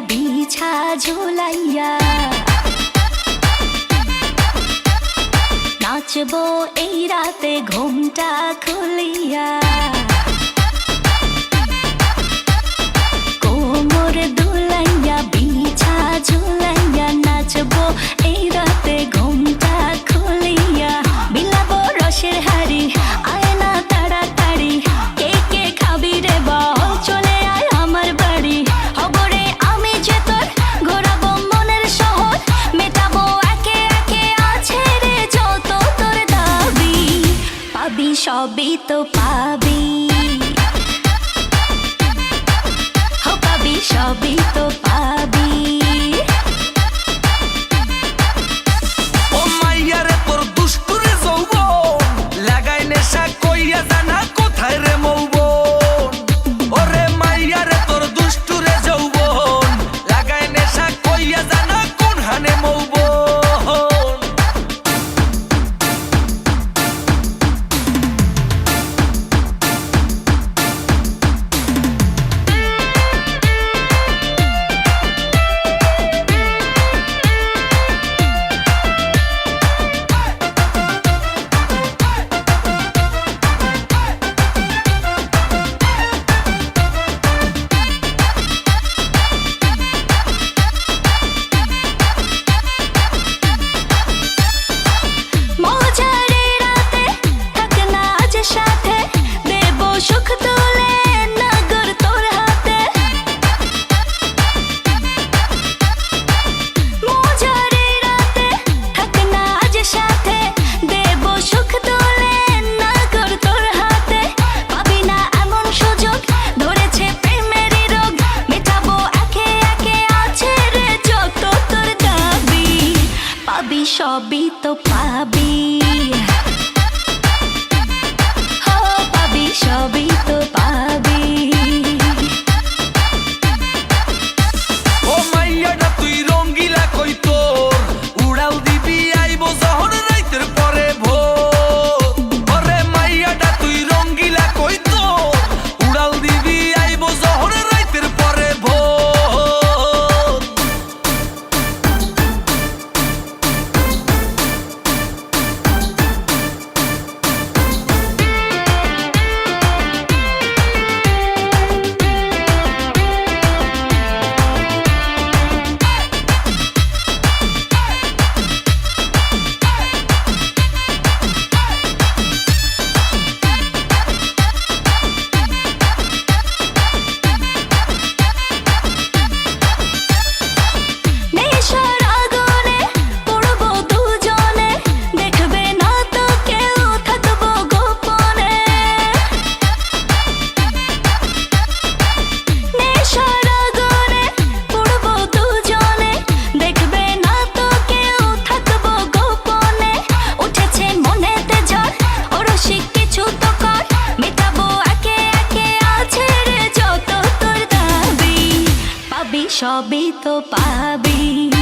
বিছা ঝুলাইয়া নাচবো এই রাতে ঘুমটা খুলিয়া কোমর দুলাইয়া বিছা ঝুলাইয়া নাচবো এই রাতে ঘুমটা খুলিয়া বিলাবো রসের হাড়ি আয় না তাড়াতাড়ি কে কে খাবি রে বল চলে আয় আমার বাড়ি হবরে আমি যে তোর ঘোরাবো মনের শহর মেটাবো একে একে আছে রে যত তোর দাবি পাবি সবই তো পাবি সবই তো পাবি ও মাইয়ারে তোর দুষ্টুরে যৌবন লাগাই নেশা কইয়া জানা কোথায় রে মৌবন ওরে মাইয়ারে তোর দুষ্টুরে যৌবন লাগাই নেশা কইয়া জানা কোন হানে মৌবন সবই তো পাবি হো পাবি সবই তো পাবি ও মাইয়াটা তুই রঙ্গিলা কই তোর উড়াল দিবি আইবো যখন রাইতের পরে ভোর ওরে মাইয়াটা তুই রঙ্গিলা কই তোর উড়াল দিবি আইবো যখন রাইতের পরে ভোর সবই তো পাবি